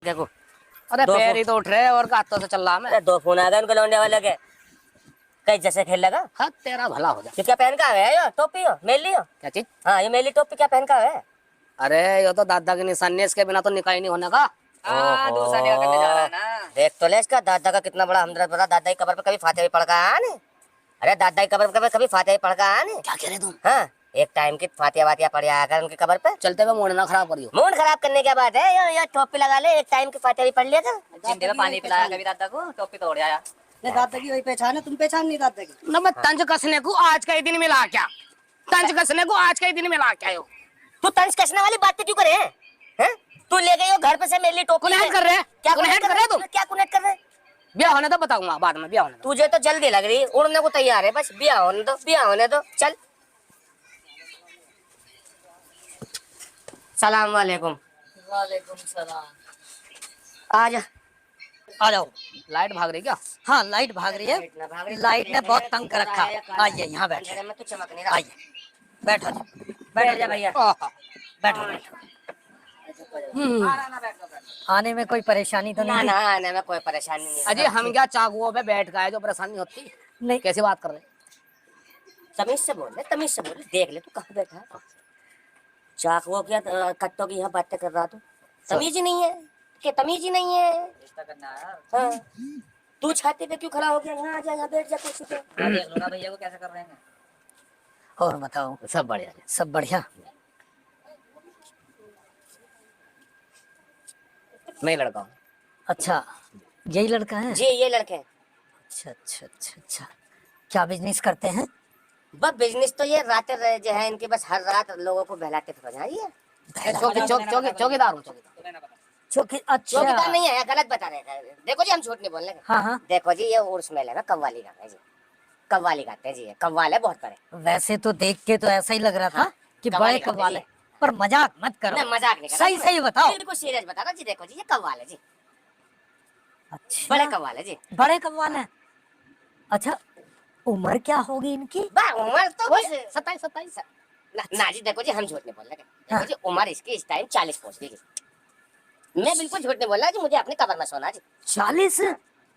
देखो अरे दो पैर फोन। ही तो उठ रहे और हाथों से चल रहा मैं। अरे दो फोन आ गए उनके लौंडे वाले के। कहीं जैसे खेल लगा। हाँ तेरा भला हो जाए। ये क्या पहन का है? यो टोपी हो मेली हो? क्या चीज? हाँ ये मेली टोपी क्या पहन का है? अरे ये तो दादा की निशानी है, इसके बिना तो निकाह ही नहीं होने का। ओहो, दूसरा निकाह करने जा रहा है ना। देख तो ले इसका दादा का कितना बड़ा हमदर्द बता। दादा की कब्र पे कभी फातिहा भी पढ़ का आया नहीं? अरे दादा की कब्र पे कभी फातिहा भी पढ़ का आया नहीं? क्या कह रहे तुम? हाँ एक टाइम की फातिहा वातिहा पढ़ आया कर उनकी कब्र पे। चलते हुए मूड ना खराब करियो। मूड खराब करने की बात है। ये टोपी लगा ले, एक टाइम की फातिहा भी पढ़ लिया कर। जिंदगी में पानी पिलाया कभी दादा को, टोपी तोड़ आया। नहीं दादा की वही पहचान है, तुम पहचान नहीं दादा की। न मैं तंज कसने को आज का ही दिन मिला क्या? तंज कसने को आज का ही दिन मिला क्या? यो तू तंज कसने वाली बातें क्यों करे हैं? तू ले गई हो घर पे से मेरे लिए टोपी। कुनेट कर रहे हैं? क्या कुनेट कर रहे हो तुम? क्या कुनेट कर रहे? ब्याह होने तो बताऊंगा बाद में। ब्याह होने दो। तुझे तो जल्दी लग रही, उड़ने को तैयार है, बस ब्याह होने दो, ब्याह होने दो। चल सलाम वालेकुम। वालेकुम सलाम। आ जा। आ जाओ। लाइट भाग रही क्या? हाँ लाइट भाग रही है। लाइट ने बहुत तंग कर रखा। आइए यहाँ बैठे। अंधेरे में तो चमक नहीं रहा। आइए बैठो जी। बैठ जा भैया। बैठो बैठो। आने में कोई परेशानी तो ना नहीं? ना आने में कोई परेशानी नहीं है। अजय हम क्या चाकुओं पे बैठ गए जो परेशानी होती? नहीं। कैसे बात कर रहे? तमीज से बोल ले, तमीज से बोल ले। देख ले तू कहाँ बैठा है। चाकुओं की कट्टों की यहाँ बातें कर रहा तू। तमीज ही नहीं है कि तमीज ही नहीं है। रिश्ता करना है। हाँ। तू छाती पे क्यों खड़ा हो गया? यहाँ आ जा, यहाँ बैठ जा कुर्सी पे। मैं देख लूंगा भैया को कैसे कर रहे हैं। और बताओ, सब बढ़िया। सब बढ़िया? मैं लड़का हूँ। अच्छा यही लड़का है? जी ये लड़के हैं। अच्छा अच्छा अच्छा अच्छा। क्या बिजनेस करते हैं? बस बिजनेस तो ये रातें जो है इनकी, बस हर रात लोगों को बहलाते फुसलाइए। चौकीदार हूँ। अच्छा चौकीदार नहीं है, गलत बता रहे हैं। देखो जी हम झूठ नहीं बोल रहे। हाँ हाँ। देखो जी ये उर्स मेले में कव्वाली गाते हैं जी। कव्वाली गाते हैं जी। ये कव्वाल है बहुत बड़े। वैसे तो देख के तो ऐसा ही लग रहा था हाँ, कि कव्वाली बड़े करते कव्वाल जी। है, पर मजाक मत करो। नहीं मजाक नहीं कर सही रहा। सही बताओ। बिल्कुल सीरियस बता रहा जी। देखो जी ये कव्वाल है जी। अच्छा बड़े कव्वाल है जी। बड़े कव्वाल है। अच्छा उम्र क्या होगी इनकी? उम्र तो बस 27 ना जी। देखो जी हम झूठ नहीं बोल रहे। देखो जी उम्र इसकी इस टाइम 40 पहुंच गई जी। मैं बिल्कुल झूठ नहीं बोल रहा जी। मुझे अपनी कब्र में सोना जी। 40?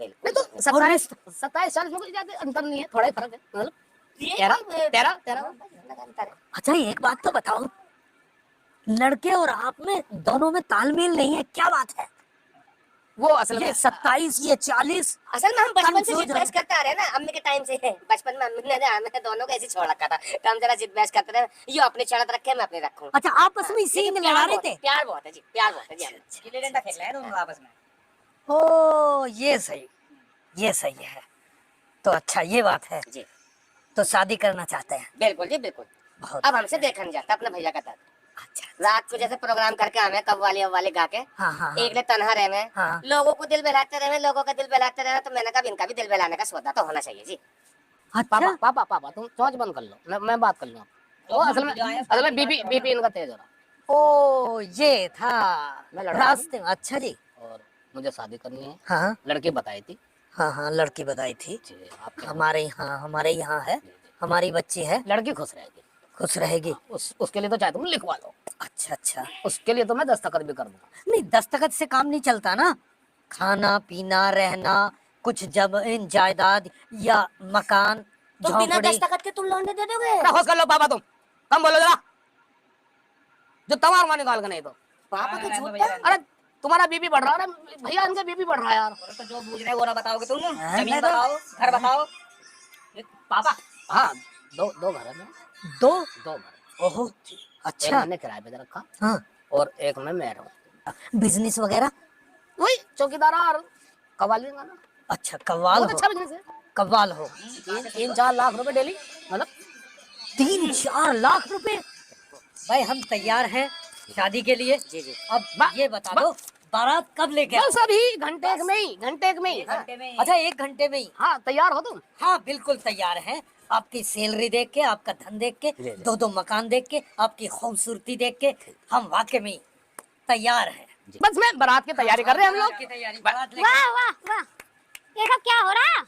नहीं तो 27 में कोई ज्यादा अंतर नहीं है, थोड़ा ही फर्क है। मतलब तेरह। अच्छा एक बात तो बताओ, लड़के और आप में दोनों में तालमेल नहीं है, क्या बात है? वो असल ये में 27 ये 40। असल में हम बचपन से कम जिद सोच बहस करते आ रहे हैं ना, अम्मी के टाइम से। बचपन में अम्मी ने हमें दोनों को ऐसे छोड़ रखा था, तो हम जरा जिद बहस करते रहे। ये अपने चढ़त रखे, मैं अपने रखूं। अच्छा आपस में इसी में प्यार लड़ा रहे बहुत- थे? प्यार बहुत है जी, प्यार बहुत है जी। गिल्ली डंडा खेल रहे हैं दोनों आपस में। ओ ये सही है। तो अच्छा ये बात है। जी तो शादी करना चाहते हैं? बिल्कुल जी बिल्कुल। बहुत अब हमसे देखा नहीं जाता अपने भैया का दर्द। अच्छा। रात को जैसे प्रोग्राम करके हमें कव्वाली अव्वाली गा के हाँ हाँ हाँ। एक ले तनहा रहे में हाँ। लोगों को दिल बहलाते रहे, लोगों का दिल बहलाते रहे। तो मैंने कहा इनका भी दिल बहलाने का सौदा तो होना चाहिए जी। अच्छा पापा तुम चौंच बंद कर लो, मैं बात कर लूँ। वो असल में बीपी इनका तेज हो रहा। ओ ये था मैं लड़का रास्ते में। अच्छा जी। और मुझे शादी करनी है। हाँ लड़की बताई थी हाँ लड़की बताई थी। जी, आपके हमारे यहाँ है, हमारी बच्ची है। लड़की खुश रहेगी। खुश रहेगी। उसके लिए तो चाहे तुम लिखवा लो। अच्छा अच्छा। उसके लिए तो मैं दस्तखत भी कर दूंगा। नहीं दस्तखत से काम नहीं चलता ना। खाना पीना रहना, कुछ जमीन जायदाद या मकान तो बिना झोंपड़ी। दस्तखत के तुम लौंडे दे दोगे? अरे होश कर लो पापा, तुम कम बोलो जरा, जो तमार माँ निकाल के नहीं तो। पापा का झूठा। अरे तुम्हारा बीपी बढ़ रहा है। अरे भैया इनका बीपी बढ़ रहा है यार। तो जो पूछ रहे वो ना बताओगे तुम। हाँ, जमीन मैं तो- बताओ, घर बताओ। पापा हाँ दो घर है मेरे। दो? दो घर। ओहो एक अच्छा। मैंने किराए पे रखा हाँ और एक मैं रहा। बिजनेस वगैरह? वही चौकीदार और कव्वाली गाना। अच्छा कव्वाल बहुत हो। अच्छा बिजनेस है। कव्वाल हो। 3-4 लाख रुपए डेली, मतलब 3-4 लाख रुपए? भाई हम तैयार हैं शादी के लिए। जी जी। अब ये बता दो बारात कब लेके आओ? बस अभी घंटे एक में ही। घंटे में। अच्छा 1 घंटे में ही? हाँ तैयार हो तुम? हाँ बिल्कुल तैयार हैं। आपकी सैलरी देख के, आपका धन देख के, दो मकान देख के, आपकी खूबसूरती देख के हम वाकई में तैयार हैं। बस मैं बारात की तैयारी कर रहे हैं हम लोग। की तैयारी। वाह वाह वाह, ये सब क्या हो रहा?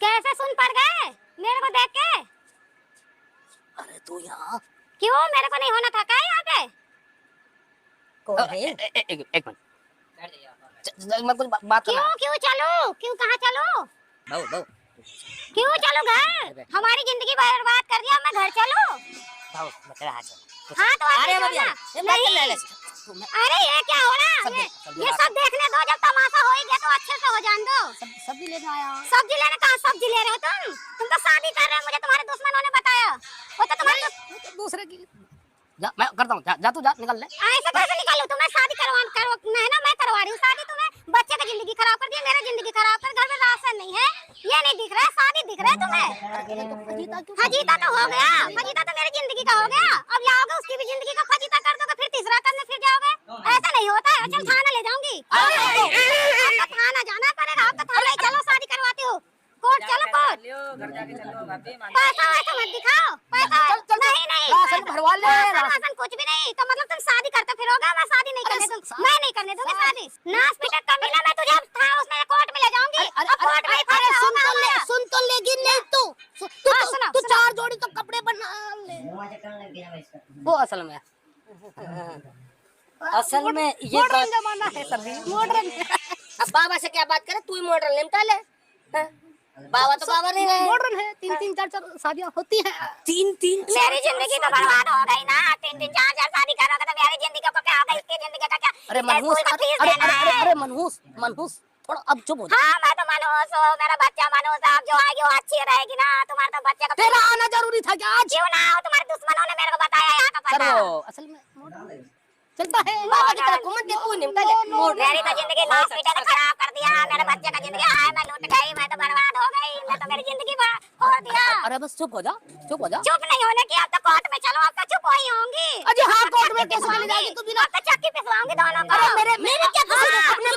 कैसे सुन पड़ गए मेरे को देख के? अरे तू यहाँ क्यों, मेरे को नहीं होना था क्या यहाँ पे? कौन है? एक मिनट, बैठ जाइए आप। मैं कुछ बात करना क्यों है। क्यों चलो, क्यों कहाँ चलो, बहू बहू क्यों चलो घर, हमारी जिंदगी बर्बाद कर दिया, मैं घर चलो। भाव मैं तेरा हाथ जोड़। हाँ तो अरे अभी मत यार, ये बात कर ले ले। अरे ये क्या हो रहा है, ये सब देखने दो, जब तमाशा हो ही गया तो अच्छे से हो जान दो। सब्जी लेने आया। सब्जी लेने कहाँ सब्जी ले रहे हो तुम तो शादी कर रहे हो, मुझे तुम्हारे दुश्मनों ने बताया। वो तो तुम्हारे दूसरे की जा, मैं करता हूँ, जा तू, जा निकल ले। ऐसे कैसे निकालूं, तुम्हें शादी मैं ना मैं करवा रही हूँ शादी, तुम्हें बच्चे की जिंदगी खराब कर दी, मेरी जिंदगी खराब कर, घर में राशन नहीं है, ये नहीं दिख रहा है, शादी दिख रहा है तुम्हें। फजीता तो हो गया, फजीता तो मेरी जिंदगी का हो गया, अब लाओगे उसकी भी जिंदगी का फजीता कर दोगे, फिर तीसरा करने फिर जाओगे, ऐसा नहीं होता है। चल थाना ले जाऊंगी, आपका थाना जाना पड़ेगा, आपका थाना ही, चलो शादी करवाती हूँ, कोर्ट चलो कोर्ट। लियो घर जाके चलो भाभी मान पैसा वैसा मत दिखाओ, पैसा नहीं नहीं, राशन भरवा ले, राशन कुछ भी नहीं, तो मतलब तुम शादी करते फिरोगे, मैं शादी नहीं करने दूंगी, मैं नहीं करने दूंगी शादी। नाच पीटा कमीना, मैं तुझे था उसमें कोर्ट में ले जाऊंगी, अब कोर्ट में अरे सुन सुन तो लेगी नहीं तू चार जोड़ी तो कपड़े बना ले। वो असल में ये मॉडर्न बात जमाना है सभी, मॉडर्न। अब बाबा से क्या बात करे, तू ही मॉडल निमटा ले। हाँ? बाबा तो बाबा नहीं है। मॉडर्न है, 3 चार शादियां होती हैं। 3 मेरी जिंदगी तो बर्बाद हो गई ना, 3 4 शादी करोगे तो मेरी जिंदगी का क्या होगा, इसकी जिंदगी का क्या। अरे मनहूस, अरे मनहूस थोड़ा अब चुप हो जा। हाँ मैं तो मनोज हूँ, मेरा बच्चा मनोज, आप जो आएगी वो अच्छी रहेगी ना, तुम्हारे तो बच्चे का तेरा आना जरूरी था क्या आज? क्यों ना हो, तुम्हारे दुश्मनों ने मेरे को बताया यहाँ का सर पता। वो असल में मॉडर्न चलता है। बाबा की तरह घूमत दे, तू ही निमटा ले। मेरी तो जिंदगी नाच पीटा ने खराब कर दिया, मेरे बच्चे का जिंदगी हाय मैं लूट गई, मैं तो बर्बाद हो गई, मैं तो मेरी जिंदगी छोड़ दिया। अरे बस चुप हो जा, चुप हो जा। चुप नहीं होने की, अब तो कोर्ट में चलो, अब तो चुप ही होंगी। अजी हाँ, कोर्ट में कैसे चली जाएगी तू बिना? अब तो चक्की पिसवाऊंगी दोनों को। अरे मेरे क्या कसूर है? अपने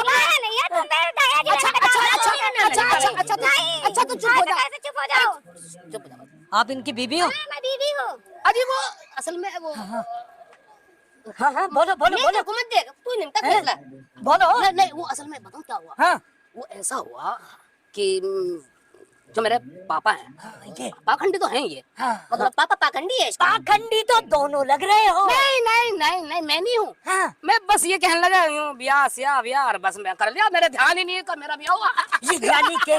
हमारा नहीं है, तुम मेरे दहेज अच्छा तो चुप हो जा, कैसे चुप हो जाओ। चुप हो जा। आप इनकी बीबी हो? मैं बीवी हूँ। अजी वो असल में वो हाँ बोलो बोलो बोलो, घूमत दे, तू ही निमटा फैसला। बोलो। नहीं वो असल में बताऊं क्या हुआ। हाँ वो ऐसा हुआ कि जो मेरे पापा हैं, पाखंडी तो हैं ये। मतलब पापा पाखंडी है इसका? पाखंडी तो दोनों लग रहे हो। नहीं मैं नहीं हूँ। हाँ। मैं बस ये कहने लगा यूं ब्याह बस मैं कर लिया, मेरे ध्यान ही नहीं है, मेरा ब्याह हुआ। ये यानी के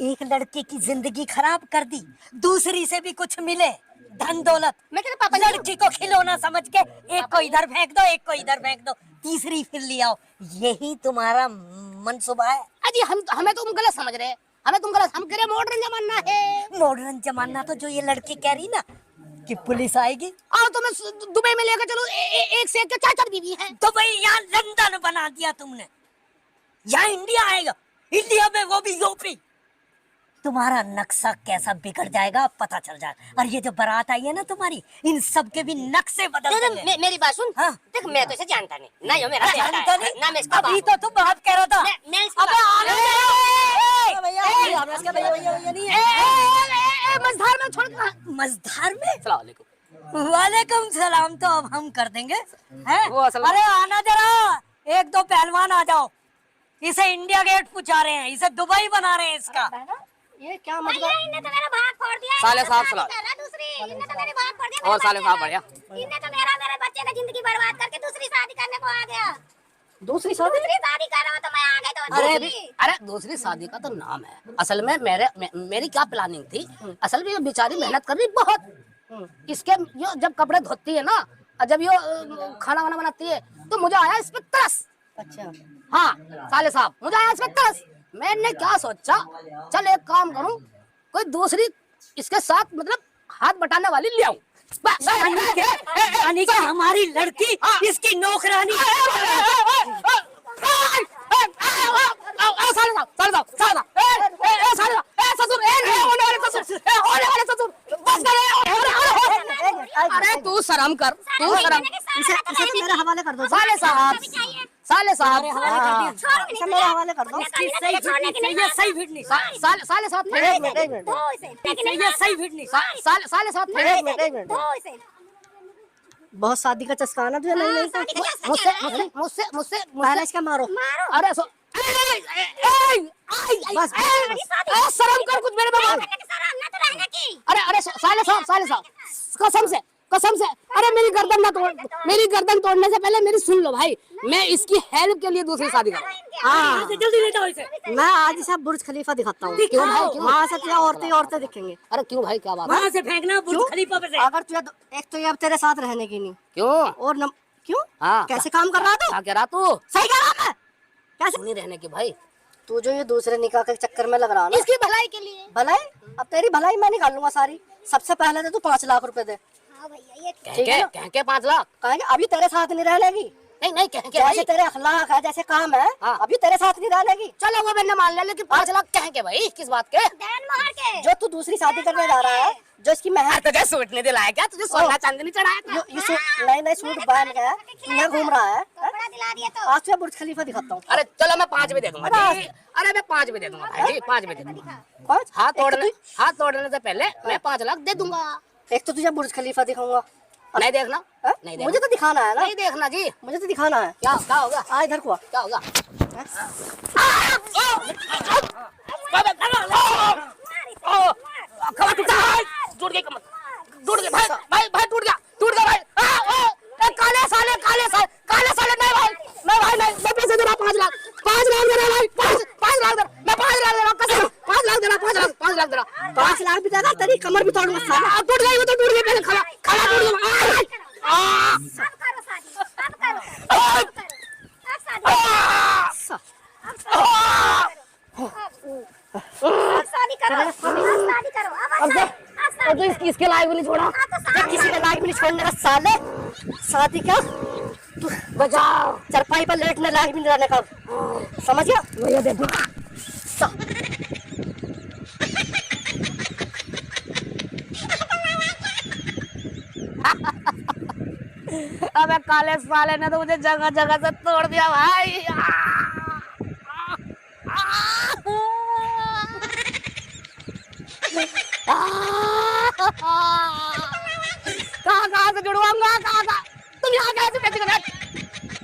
एक लड़के की जिंदगी खराब कर दी, दूसरी से भी कुछ मिले, धन दौलत। मैं तेरे पापा लड़की को खिलौना समझ के एक को इधर फेंक दो, एक को इधर फेंक दो, तीसरी फिर ले आओ, यही तुम्हारा मनसूबा है। अजी हमें तुम गलत समझ रहे, हम कह रहे मॉडर्न जमाना है। मॉडर्न जमाना तो जो ये लड़की कह रही ना कि पुलिस आएगी, आओ तुम्हें दुबई में लेकर चलो, एक से एक के 4 बीवी हैं। दुबई यहाँ लंदन बना दिया तुमने, यहाँ इंडिया आएगा, इंडिया में वो भी यूपी। तुम्हारा नक्शा कैसा बिगड़ जाएगा पता चल जाएगा। और ये जो बारात आई है ना तुम्हारी, इन सब के भी नक्शे बदल देंगे। मेरी बात सुन। हाँ। देख मैं तो इसे जानता नहीं ना, यो मेरा बेटा जानता है, नहीं? ना मैं इसका अभी बाप तो तुम बात कह रहा था। मैं इसका अबे बाप- आने दो। भैया मझधार में छोड़ के मझधार में अस्सलाम वालेकुम। वालेकुम सलाम तो अब हम कर देंगे हैं? वो असल में- अरे आना जरा, 1-2 पहलवान आ जाओ, इसे इंडिया गेट पहुंचा रहे हैं, इसे दुबई बना रहे हैं इसका। ये क्या भैया इनने तो मेरा भाग फोड़ दिया, साले इनने साहब तो सलाम। शादी कर रहा दूसरी, इनने तो मेरे भाग फोड़ दिया, और मेरे साले बच्चे साहब का। बढ़िया। इनने तो मेरे बच्चे का जिंदगी बर्बाद करके दूसरी शादी करने को आ गया। दूसरी शादी? दूसरी शादी कर रहा हूं तो मैं आ गई तो अरे दूसरी शादी का तो नाम है, असल में मेरी क्या प्लानिंग थी, असल में ये बेचारी मेहनत कर रही बहुत, इसके यो जब कपड़े धोती है ना, और जब यो खाना वाना बनाती है, तो मुझे आया इस पे तरस। अच्छा हाँ साले साहब, मुझे आया इस पे तरस। मैंने क्या सोचा, चल एक काम करूं, कोई दूसरी इसके साथ मतलब हाथ बटाने वाली ले आऊं। यानी कि हमारी लड़की इसकी नौकरानी। अरे तू शर्म कर, तू शर्म। इसे तो मेरे हवाले कर दो। साले साहब, साले साहब, मेरे हवाले कर दो। इसकी सही फिटनेस, साले साहब, दो इसे, लेकिन ये सही फिटनेस। साले साहब, दो इसे। बहुत शादी का चस्का है ना तुझे? नहीं नहीं शादी का क्या मुझसे पहले इसका मारो। मारो। अरे बस शर्म कर कुछ मेरे बाबा। करने के सारा ना तो रहेगा की। अरे साले साहब, कसम से कसम से। अरे मेरी गर्दन ना तोड़, मेरी गर्दन तोड़ने से पहले मेरी सुन लो भाई, मैं इसकी हेल्प के लिए दूसरी शादी करूँ। हाँ जल्दी ले जाओ इसे। मैं आज इसे बुर्ज खलीफा दिखाता हूँ। क्यों भाई, क्यों? वहाँ से तुझे औरतें औरतें दिखेंगे। अरे क्यों भाई, क्या बात है? वहां से फेंकना बुर्ज खलीफा पे से। अगर तुझे एक तो ये अब तेरे साथ रहने की नहीं, क्यों? और क्यों हाँ, कैसे काम कर रहा तू? क्या कह रहा तू? सही कह रहा मैं। कैसे नहीं रहने की भाई, तू जो ये दूसरे निकाह के चक्कर में लग रहा ना, इसकी भलाई के लिए। भलाई अब तेरी भलाई मैं निकाल लूंगा सारी। सबसे पहले तो तू 5 लाख रुपए दे। हाँ भैया ये ठीक है ना? कह के 5 लाख? कहेंगे अभी तेरे साथ नहीं रहनेगी। नहीं नहीं, कह के जैसे भाई। तेरे अखलाक है, जैसे काम है, हाँ। अभी तेरे साथ नहीं रहनेगी। चलो वो मैंने मान लिया, लेकिन 5 लाख कह के भाई, किस बात के? दैन मार के जो तू दूसरी शादी करने जा रहा है, जो इसकी महर तुझे सूट नहीं दिलाया क्या? तुझे सोना चांदी चढ़ाया था? ये सूट नए नए सूट पहन के यहाँ घूम रहा है। कपड़ा दिला दिया तो आज तुझे बुर्ज खलीफा दिखाता हूँ। अरे चलो मैं 5 भी दे दूंगा जी। अरे मैं 5 भी दे दूंगा भाई जी, 5 भी दे दूंगा। पाँच? हाथ तोड़ने से पहले मैं 5 लाख दे दूंगा। एक तो तुझे बुर्ज खलीफा दिखाऊंगा। नहीं देखना, हाँ? नहीं देखना। मुझे तो दिखाना है ना, नहीं देखना जी। मुझे तो दिखाना है। क्या होगा? आ इधर को आ। क्या होगा? कमर टूटा है, टूट गई कमर, टूट गई भाई, भाई टूट गया भाई। काले साले नहीं भाई, मैं पैसे दे रहा 5 लाख दे रहा भाई, 5 लाख दे रहा, मैं 5 लाख दे रहा कसम, 5 लाख दे रहा, 5 लाख दे रहा। 5 लाख भी देगा, तेरी कमर भी तोड़ूंगा साला। टूट गई, वो तो टूट गई, पहले खड़ा टूट गया। अब करो शादी, अब करो, अब करो, अब शादी, अब शादी करो, अब शादी करो, अब शादी। तो इसके लायक भी नहीं छोड़ा। किसी के लायक भी नहीं छोड़ने का साले। शादी क्या तू बचाओ, चरपाई पर लेटने लायक भी नहीं रहने का, समझ गया? भैया दे दो। अबे काले साले ने तो मुझे जगह जगह से तोड़ दिया भाई। कहाँ से जुड़वाऊंगा, कहाँ तुम यहाँ कैसे